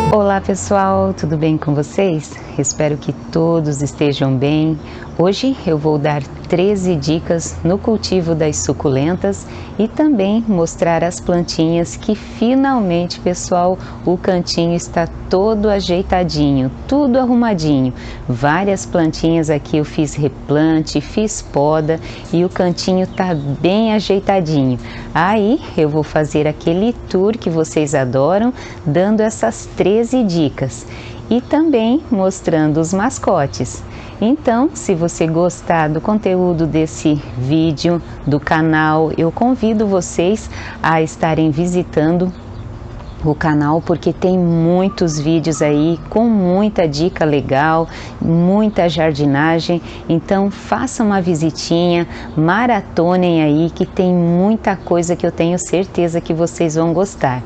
Olá pessoal, tudo bem com vocês? Espero que todos estejam bem. Hoje eu vou dar 13 dicas no cultivo das suculentas e também mostrar as plantinhas que finalmente, pessoal, o cantinho está todo ajeitadinho, tudo arrumadinho. Várias plantinhas aqui eu fiz replante, fiz poda e o cantinho tá bem ajeitadinho. Aí eu vou fazer aquele tour que vocês adoram, dando essas 13 dicas e também mostrando os mascotes. Então, se você gostar do conteúdo desse vídeo do canal, eu convido vocês a estarem visitando o canal, porque tem muitos vídeos aí com muita dica legal, muita jardinagem. Então façam uma visitinha, maratonem aí, que tem muita coisa que eu tenho certeza que vocês vão gostar.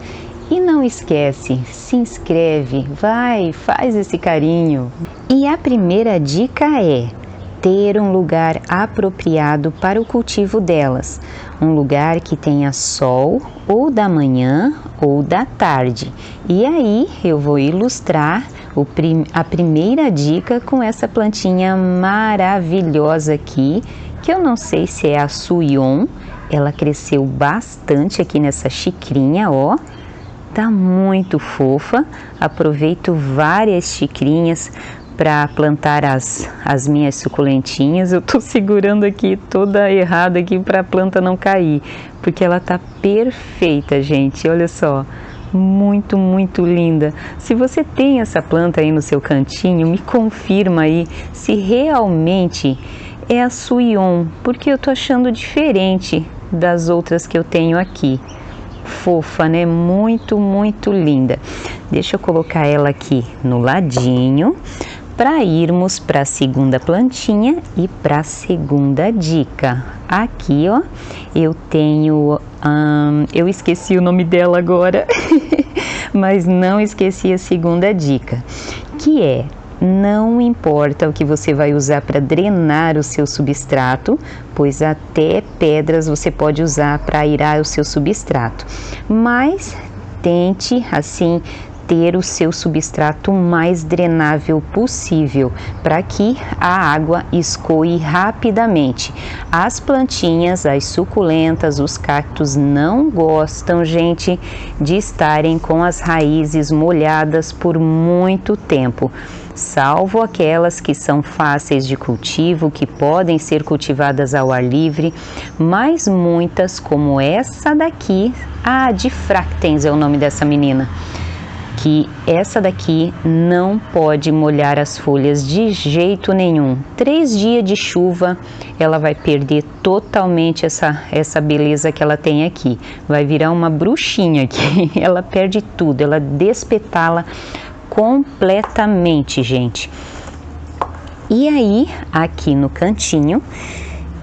E não esquece, se inscreve, faz esse carinho. E a primeira dica é ter um lugar apropriado para o cultivo delas. Um lugar que tenha sol, ou da manhã ou da tarde. E aí eu vou ilustrar a primeira dica com essa plantinha maravilhosa aqui, que eu não sei se é a Suion. Ela cresceu bastante aqui nessa xicrinha, ó. Tá muito fofa. Aproveito várias xicrinhas para plantar as minhas suculentinhas. Eu tô segurando aqui toda errada aqui para a planta não cair, porque ela tá perfeita, gente. Olha só, muito, muito linda. Se você tem essa planta aí no seu cantinho, me confirma aí se realmente é a Suion, porque eu tô achando diferente das outras que eu tenho aqui. Fofa, né? Muito, muito linda. Deixa eu colocar ela aqui no ladinho para irmos para a segunda plantinha e para a segunda dica. Aqui, ó, eu tenho, eu esqueci o nome dela agora, mas não esqueci a segunda dica, que é: não importa o que você vai usar para drenar o seu substrato, pois até pedras você pode usar para airar o seu substrato. Mas tente, assim, ter o seu substrato mais drenável possível, para que a água escoe rapidamente. As plantinhas, as suculentas, os cactos não gostam, gente, de estarem com as raízes molhadas por muito tempo, salvo aquelas que são fáceis de cultivo, que podem ser cultivadas ao ar livre, mas muitas, como essa daqui, a Diffractens é o nome dessa menina, que essa daqui não pode molhar as folhas de jeito nenhum. 3 dias de chuva, ela vai perder totalmente essa beleza que ela tem aqui. Vai virar uma bruxinha aqui. Ela perde tudo, ela despetala completamente, gente. E aí, aqui no cantinho,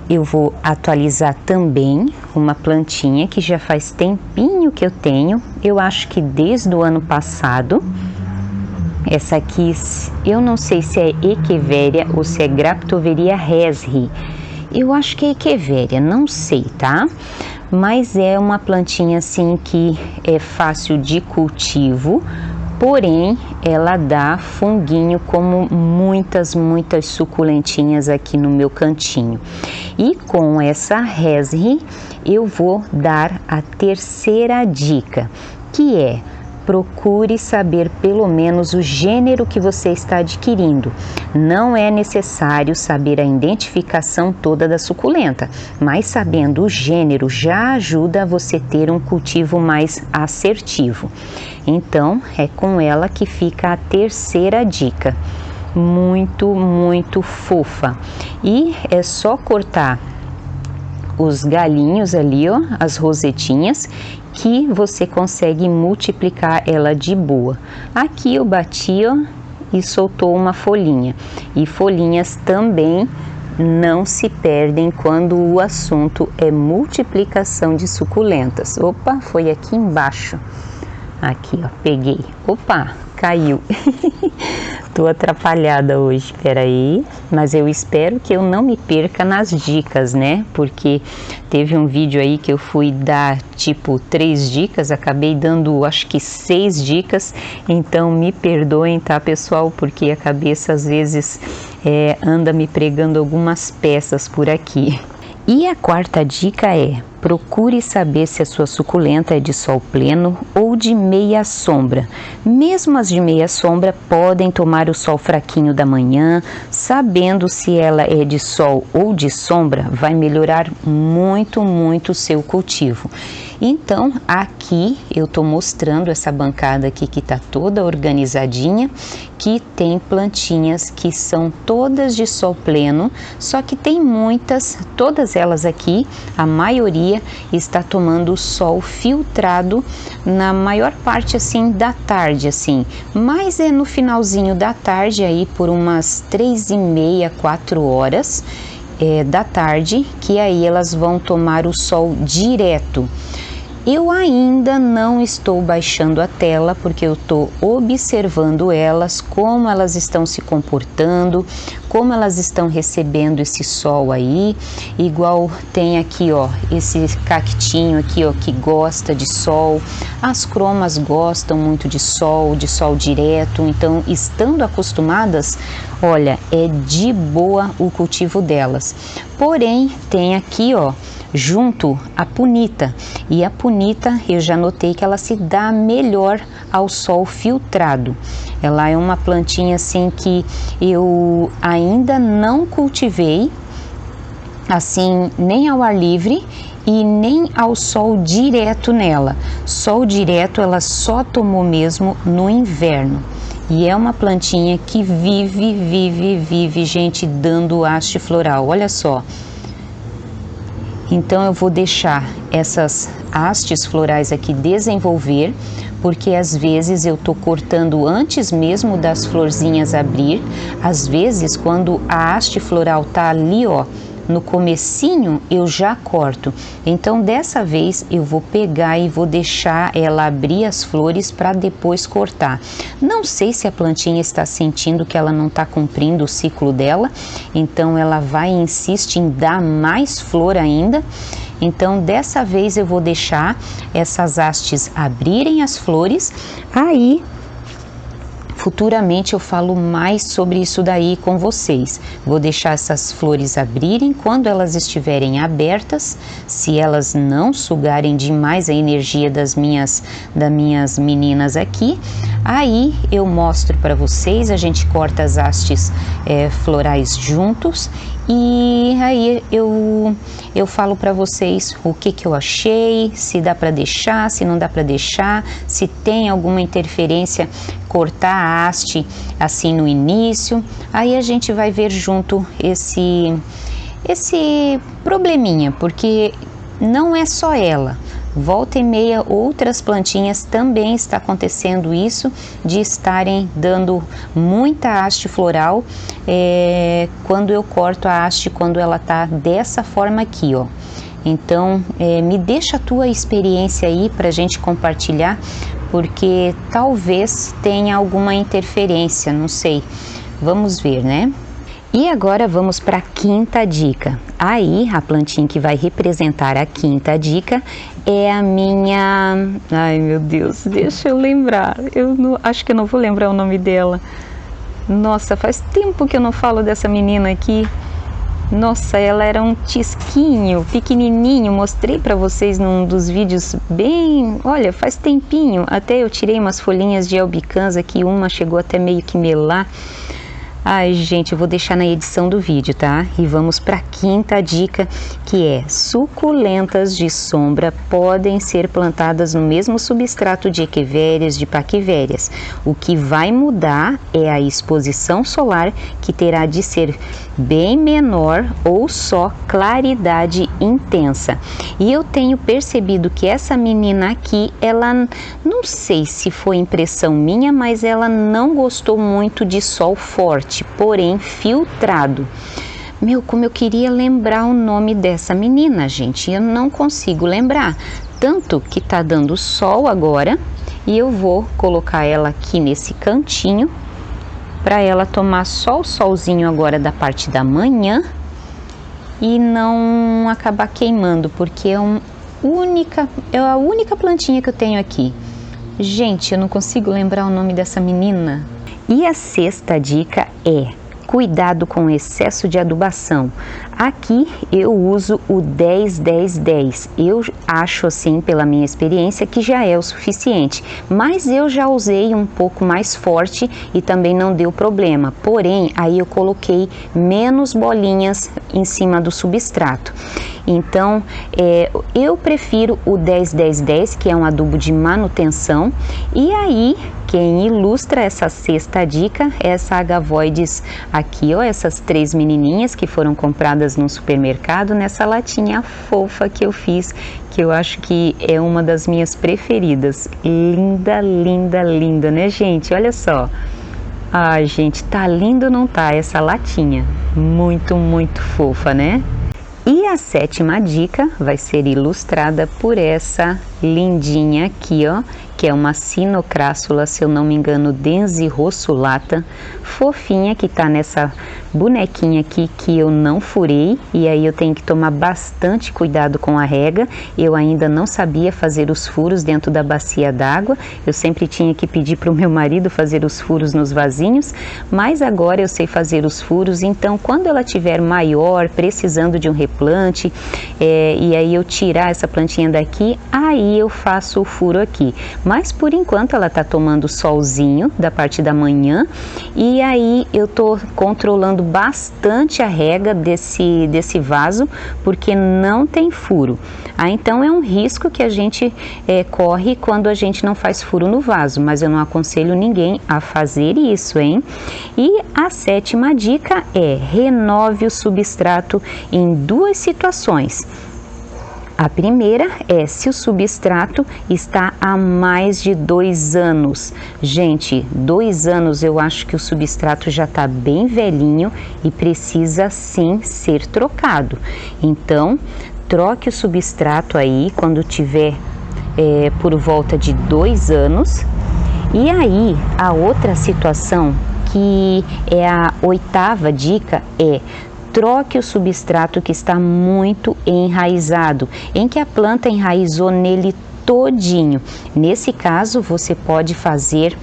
eu vou atualizar também uma plantinha que já faz tempinho que eu tenho. Eu acho que desde o ano passado. Essa aqui, eu não sei se é Echeveria ou se é Graptoveria hesri. Eu acho que é Echeveria, não sei, tá? Mas é uma plantinha assim que é fácil de cultivo, porém ela dá funguinho, como muitas suculentinhas aqui no meu cantinho. E com essa hesri eu vou dar a terceira dica, que é: procure saber pelo menos o gênero que você está adquirindo. Não é necessário saber a identificação toda da suculenta, mas sabendo o gênero já ajuda você a ter um cultivo mais assertivo. Então, é com ela que fica a terceira dica. Muito, muito fofa. E é só cortar os galinhos ali, ó, as rosetinhas, que você consegue multiplicar ela de boa. Aqui eu bati, ó, e soltou uma folhinha. E folhinhas também não se perdem quando o assunto é multiplicação de suculentas. Opa, foi aqui embaixo. Aqui, ó, peguei. Opa, caiu. Tô atrapalhada hoje, peraí, mas eu espero que eu não me perca nas dicas, né? Porque teve um vídeo aí que eu fui dar tipo 3 dicas, acabei dando acho que 6 dicas, então me perdoem, tá, pessoal? Porque a cabeça às vezes anda me pregando algumas peças por aqui. E a quarta dica é: procure saber se a sua suculenta é de sol pleno ou de meia sombra. Mesmo as de meia sombra podem tomar o sol fraquinho da manhã. Sabendo se ela é de sol ou de sombra, vai melhorar muito, muito o seu cultivo. Então, aqui eu estou mostrando essa bancada aqui que está toda organizadinha, que tem plantinhas que são todas de sol pleno, só que tem muitas, todas elas aqui, a maioria está tomando sol filtrado na maior parte assim da tarde, assim, mas é no finalzinho da tarde aí por umas 3h30, 4 horas da tarde, que aí elas vão tomar o sol direto. Eu ainda não estou baixando a tela porque eu estou observando elas, como elas estão se comportando, como elas estão recebendo esse sol aí. Igual tem aqui, ó, esse cactinho aqui, ó, que gosta de sol. As cromas gostam muito de sol direto, então estando acostumadas, olha, é de boa o cultivo delas. Porém, tem aqui, ó, junto a punita, e a punita eu já notei que ela se dá melhor ao sol filtrado. Ela é uma plantinha assim que eu ainda não cultivei assim nem ao ar livre e nem ao sol direto nela. Sol direto ela só tomou mesmo no inverno. E é uma plantinha que vive, gente, dando haste floral. Olha só. Então eu vou deixar essas hastes florais aqui desenvolver, porque às vezes eu tô cortando antes mesmo das florzinhas abrir. Às vezes quando a haste floral tá ali, ó, no comecinho, eu já corto. Então dessa vez eu vou pegar e vou deixar ela abrir as flores para depois cortar. Não sei se a plantinha está sentindo que ela não está cumprindo o ciclo dela, então ela vai e insiste em dar mais flor ainda. Então dessa vez eu vou deixar essas hastes abrirem as flores. Aí futuramente eu falo mais sobre isso daí com vocês. Vou deixar essas flores abrirem quando elas estiverem abertas. Se elas não sugarem demais a energia das minhas meninas aqui, aí eu mostro para vocês, a gente corta as hastes florais juntos. E aí eu falo para vocês o que eu achei, se dá para deixar, se não dá para deixar, se tem alguma interferência, cortar a haste assim no início. Aí a gente vai ver junto esse probleminha, porque não é só ela. Volta e meia outras plantinhas também está acontecendo isso, de estarem dando muita haste floral quando eu corto a haste, quando ela tá dessa forma aqui, ó. Então me deixa a tua experiência aí para a gente compartilhar, porque talvez tenha alguma interferência, não sei, vamos ver, né? E agora vamos para a quinta dica. Aí a plantinha que vai representar a quinta dica é a minha... Ai meu Deus, deixa eu lembrar. Acho que eu não vou lembrar o nome dela. Nossa, faz tempo que eu não falo dessa menina aqui. Nossa, ela era um tisquinho, pequenininho. Mostrei para vocês num dos vídeos bem... Olha, faz tempinho. Até eu tirei umas folhinhas de albicans aqui. Uma chegou até meio que melar. Ai, gente, eu vou deixar na edição do vídeo, tá? E vamos para a quinta dica, que é: suculentas de sombra podem ser plantadas no mesmo substrato de equivérias, de paquivérias. O que vai mudar é a exposição solar, que terá de ser bem menor ou só claridade intensa. E eu tenho percebido que essa menina aqui, ela, não sei se foi impressão minha, mas ela não gostou muito de sol forte, porém filtrado. Meu, como eu queria lembrar o nome dessa menina, gente, eu não consigo lembrar. Tanto que tá dando sol agora, e eu vou colocar ela aqui nesse cantinho para ela tomar só o solzinho agora da parte da manhã e não acabar queimando, porque é a única plantinha que eu tenho aqui. Gente, eu não consigo lembrar o nome dessa menina. E a sexta dica é: cuidado com o excesso de adubação. Aqui eu uso o 10-10-10. Eu acho assim, pela minha experiência, que já é o suficiente. Mas eu já usei um pouco mais forte e também não deu problema. Porém, aí eu coloquei menos bolinhas em cima do substrato. Então, eu prefiro o 10-10-10, que é um adubo de manutenção. E aí, quem ilustra essa sexta dica é essa Agavoides aqui, ó, essas 3 menininhas que foram compradas no supermercado, nessa latinha fofa que eu fiz, que eu acho que é uma das minhas preferidas. Linda, linda, linda, né, gente? Olha só. Ai, gente, tá lindo ou não tá essa latinha? Muito, muito fofa, né? E a sétima dica vai ser ilustrada por essa lindinha aqui, ó, que é uma Sinocrassula, se eu não me engano, densirossulata, fofinha, que tá nessa bonequinha aqui que eu não furei, e aí eu tenho que tomar bastante cuidado com a rega. Eu ainda não sabia fazer os furos dentro da bacia d'água, eu sempre tinha que pedir para o meu marido fazer os furos nos vasinhos, mas agora eu sei fazer os furos. Então quando ela tiver maior, precisando de um replante, e aí eu tirar essa plantinha daqui, aí eu faço o furo aqui. Mas por enquanto ela tá tomando solzinho da parte da manhã, e aí eu tô controlando bastante a rega desse vaso, porque não tem furo. Então é um risco que a gente corre quando a gente não faz furo no vaso, mas eu não aconselho ninguém a fazer isso, hein? E a sétima dica é: renove o substrato em 2 situações. A primeira é se o substrato está há mais de 2 anos. Gente, 2 anos eu acho que o substrato já está bem velhinho e precisa sim ser trocado. Então, troque o substrato aí quando tiver por volta de 2 anos. E aí, a outra situação, que é a 8ª dica, é: troque o substrato que está muito enraizado, em que a planta enraizou nele todinho. Nesse caso, você pode fazer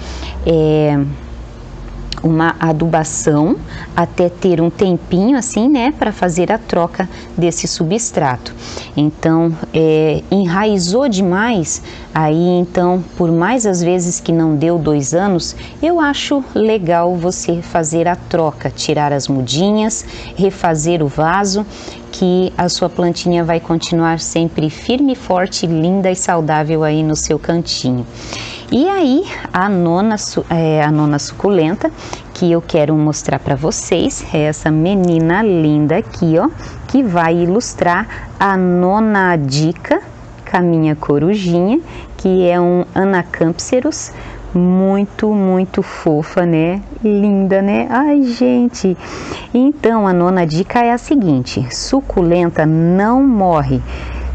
uma adubação até ter um tempinho assim, né, para fazer a troca desse substrato. Então, enraizou demais, aí então, por mais as vezes que não deu 2 anos, eu acho legal você fazer a troca, tirar as mudinhas, refazer o vaso, que a sua plantinha vai continuar sempre firme, forte, linda e saudável aí no seu cantinho. E aí, a nona suculenta que eu quero mostrar para vocês é essa menina linda aqui, ó, que vai ilustrar a 9ª dica, com a minha corujinha, que é um Anacampserus, muito, muito fofa, né? Linda, né? Ai, gente! Então, a 9ª dica é a seguinte: suculenta não morre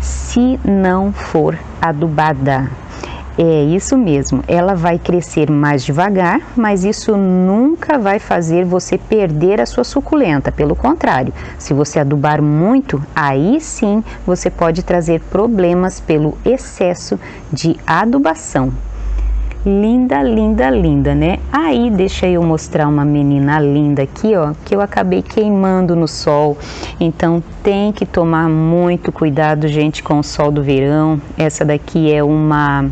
se não for adubada. É isso mesmo, ela vai crescer mais devagar, mas isso nunca vai fazer você perder a sua suculenta. Pelo contrário, se você adubar muito, aí sim você pode trazer problemas pelo excesso de adubação. Linda, linda, linda, né? Aí deixa eu mostrar uma menina linda aqui, ó, que eu acabei queimando no sol. Então tem que tomar muito cuidado, gente, com o sol do verão. Essa daqui é uma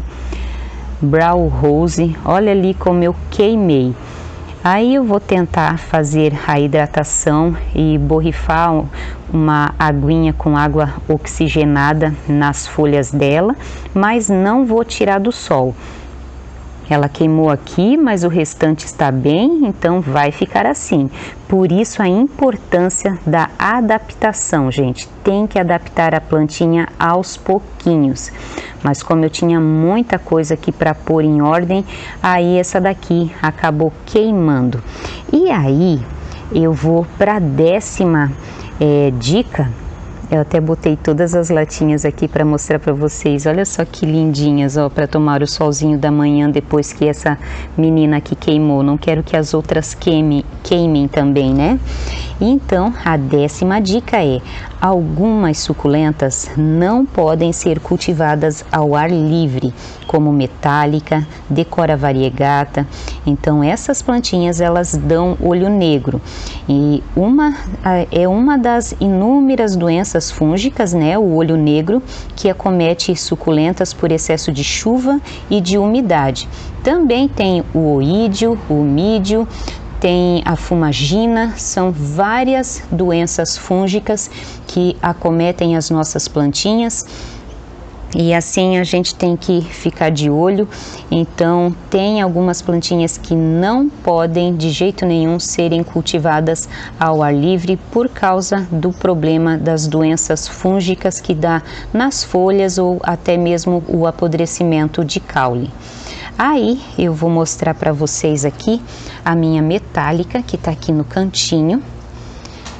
Brown Rose. Olha ali como eu queimei. Aí eu vou tentar fazer a hidratação e borrifar uma aguinha com água oxigenada nas folhas dela, mas não vou tirar do sol. Ela queimou aqui, mas o restante está bem, então vai ficar assim. Por isso a importância da adaptação, gente. Tem que adaptar a plantinha aos pouquinhos. Mas como eu tinha muita coisa aqui para pôr em ordem, aí essa daqui acabou queimando. E aí eu vou para a 10ª dica, Eu até botei todas as latinhas aqui para mostrar para vocês. Olha só que lindinhas, ó, para tomar o solzinho da manhã depois que essa menina aqui queimou. Não quero que as outras queimem também, né? Então, a 10ª dica é: algumas suculentas não podem ser cultivadas ao ar livre, como metálica, decora variegata. Então, essas plantinhas, elas dão olho negro. E uma das inúmeras doenças fúngicas, né, o olho negro, que acomete suculentas por excesso de chuva e de umidade. Também tem o oídio, o mídio, tem a fumagina, são várias doenças fúngicas que acometem as nossas plantinhas. E assim a gente tem que ficar de olho. Então, tem algumas plantinhas que não podem de jeito nenhum serem cultivadas ao ar livre por causa do problema das doenças fúngicas que dá nas folhas ou até mesmo o apodrecimento de caule. Aí eu vou mostrar para vocês aqui a minha metálica, que está aqui no cantinho.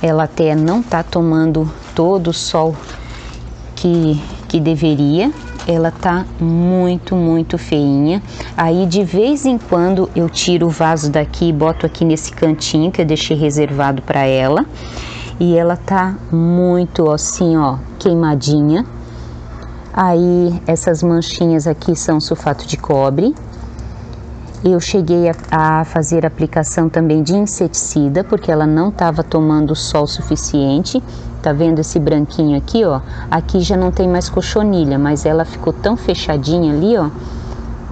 Ela até não está tomando todo o sol que deveria. Ela tá muito feinha. Aí de vez em quando eu tiro o vaso daqui e boto aqui nesse cantinho que eu deixei reservado para ela. E ela tá muito assim, ó, queimadinha. Aí essas manchinhas aqui são sulfato de cobre. Eu cheguei a fazer aplicação também de inseticida, porque ela não estava tomando sol suficiente. Tá vendo esse branquinho aqui, ó? Aqui já não tem mais cochonilha, mas ela ficou tão fechadinha ali, ó,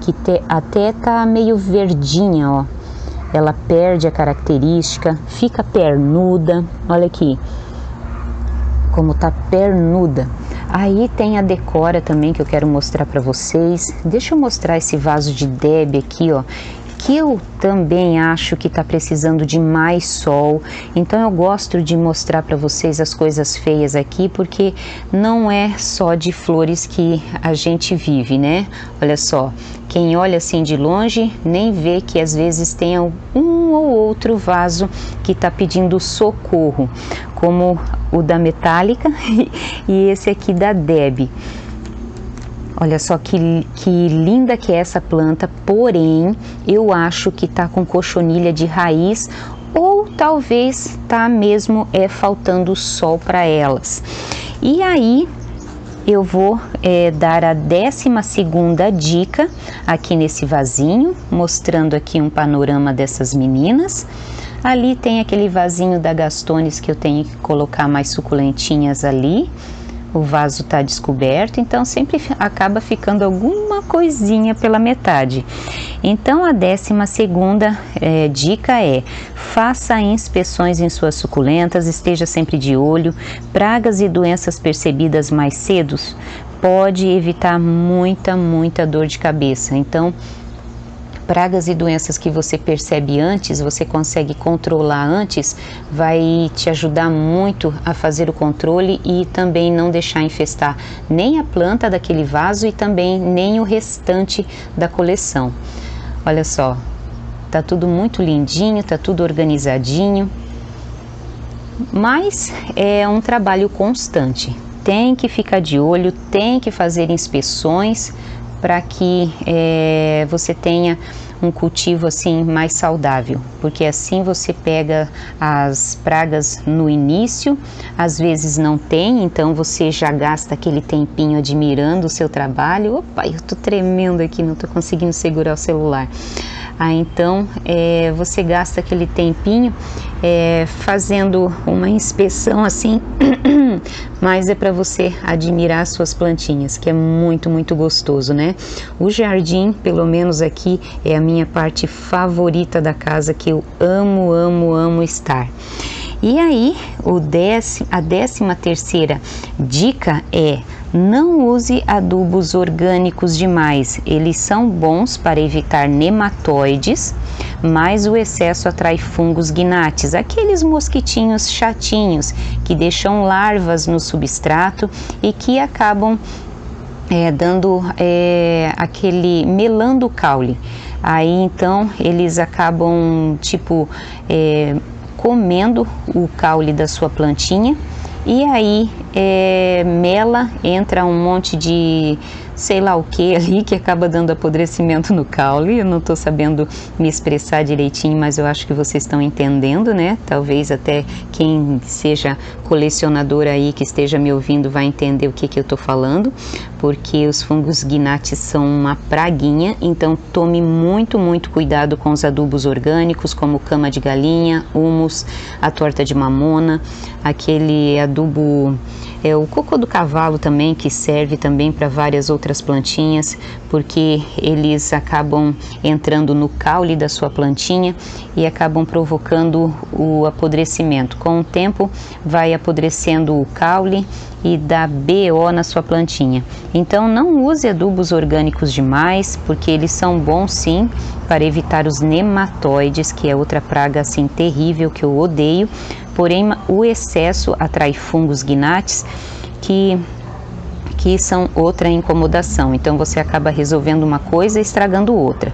que até tá meio verdinha, ó. Ela perde a característica, fica pernuda. Olha aqui como tá pernuda. Aí tem a decora também que eu quero mostrar para vocês. Deixa eu mostrar esse vaso de Debe aqui, ó, que eu também acho que tá precisando de mais sol. Então eu gosto de mostrar para vocês as coisas feias aqui, porque não é só de flores que a gente vive, né? Olha só, quem olha assim de longe nem vê que às vezes tem um ou outro vaso que tá pedindo socorro, como o da metálica e esse aqui da Debe. Olha só que linda que é essa planta, porém eu acho que tá com cochonilha de raiz, ou talvez tá mesmo faltando sol para elas. E aí eu vou dar a 12ª dica aqui nesse vasinho, mostrando aqui um panorama dessas meninas. Ali tem aquele vasinho da Gastones que eu tenho que colocar mais suculentinhas ali. O vaso está descoberto, então sempre acaba ficando alguma coisinha pela metade. Então a 12ª dica é: faça inspeções em suas suculentas, esteja sempre de olho. Pragas e doenças percebidas mais cedo pode evitar muita dor de cabeça. Então, pragas e doenças que você percebe antes, você consegue controlar antes, vai te ajudar muito a fazer o controle e também não deixar infestar nem a planta daquele vaso e também nem o restante da coleção. Olha só, tá tudo muito lindinho, tá tudo organizadinho, mas é um trabalho constante. Tem que ficar de olho, tem que fazer inspeções para que você tenha um cultivo assim mais saudável, porque assim você pega as pragas no início, às vezes não tem, então você já gasta aquele tempinho admirando o seu trabalho. Opa, eu tô tremendo aqui, não tô conseguindo segurar o celular. Então você gasta aquele tempinho fazendo uma inspeção assim, mas é para você admirar as suas plantinhas, que é muito gostoso, né? O jardim, pelo menos aqui, é a minha parte favorita da casa, que eu amo estar. E aí, a 13ª dica é: não use adubos orgânicos demais. Eles são bons para evitar nematóides, mas o excesso atrai fungos gnats, aqueles mosquitinhos chatinhos que deixam larvas no substrato e que acabam dando melando o caule. Aí então eles acabam comendo o caule da sua plantinha e aí mela, entra um monte de sei lá o que ali que acaba dando apodrecimento no caule. Eu não estou sabendo me expressar direitinho, mas eu acho que vocês estão entendendo, né? Talvez até quem seja colecionador aí, que esteja me ouvindo, vai entender o que eu estou falando, porque os fungos Gnat são uma praguinha, então tome muito cuidado com os adubos orgânicos, como cama de galinha, humus, a torta de mamona, aquele adubo, o cocô do cavalo também, que serve também para várias outras plantinhas, porque eles acabam entrando no caule da sua plantinha e acabam provocando o apodrecimento. Com o tempo vai apodrecendo o caule e dá BO na sua plantinha. Então não use adubos orgânicos demais, porque eles são bons sim para evitar os nematóides, que é outra praga assim terrível que eu odeio, porém o excesso atrai fungos Gnats que são outra incomodação, então você acaba resolvendo uma coisa e estragando outra.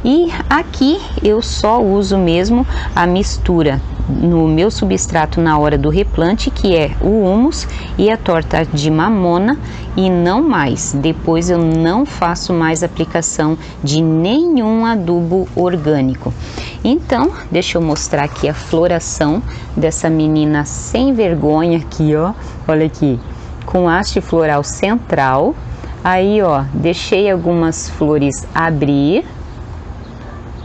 E aqui eu só uso mesmo a mistura no meu substrato na hora do replante, que é o humus e a torta de mamona, e não mais. Depois eu não faço mais aplicação de nenhum adubo orgânico. Então, deixa eu mostrar aqui a floração dessa menina sem vergonha aqui, ó. Olha aqui, com haste floral central. Aí, ó, deixei algumas flores abrir.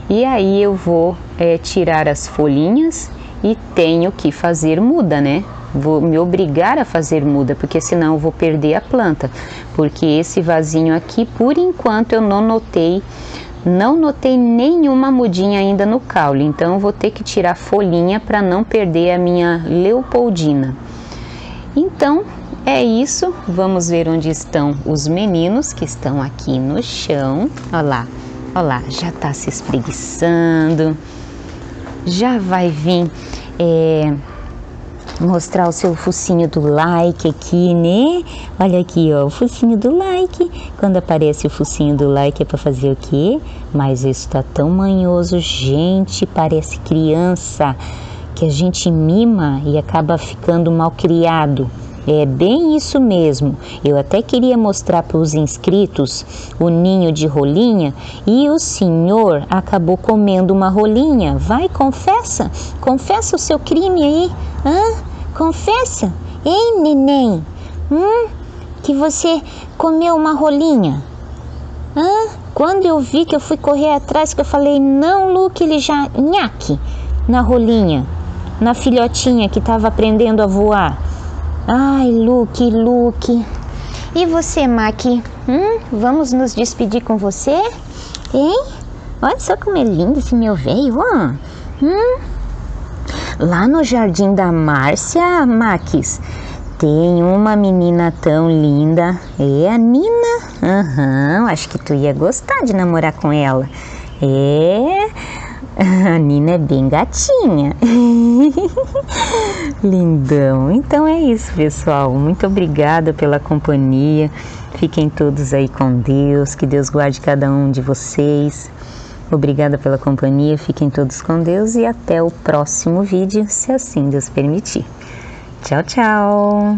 E aí eu vou tirar as folhinhas e tenho que fazer muda, né? Vou me obrigar a fazer muda, porque senão eu vou perder a planta. Porque esse vasinho aqui, por enquanto, eu não notei nenhuma mudinha ainda no caule. Então eu vou ter que tirar folhinha para não perder a minha Leopoldina. Então é isso, vamos ver onde estão os meninos que estão aqui no chão. Olha lá, já tá se espreguiçando, já vai vir mostrar o seu focinho do like aqui, né? Olha aqui, ó, o focinho do like. Quando aparece o focinho do like é para fazer o quê? Mas isso tá tão manhoso, gente, parece criança, que a gente mima e acaba ficando mal criado. É bem isso mesmo. Eu até queria mostrar para os inscritos o ninho de rolinha e o senhor acabou comendo uma rolinha. Vai, confessa o seu crime aí. Confessa. Ei, neném, que você comeu uma rolinha. Quando eu vi, que eu fui correr atrás, que eu falei, não, Luke, ele já nhaque na rolinha, na filhotinha que estava aprendendo a voar. Ai, Luke. E você, Maqui? Vamos nos despedir com você? Hein? Olha só como é lindo esse meu velho, ó. Lá no Jardim da Márcia, Maquis, tem uma menina tão linda. É a Nina. Acho que tu ia gostar de namorar com ela. A Nina é bem gatinha. Lindão. Então é isso, pessoal. Muito obrigada pela companhia. Fiquem todos aí com Deus. Que Deus guarde cada um de vocês. Obrigada pela companhia. Fiquem todos com Deus e até o próximo vídeo, se assim Deus permitir. Tchau, tchau.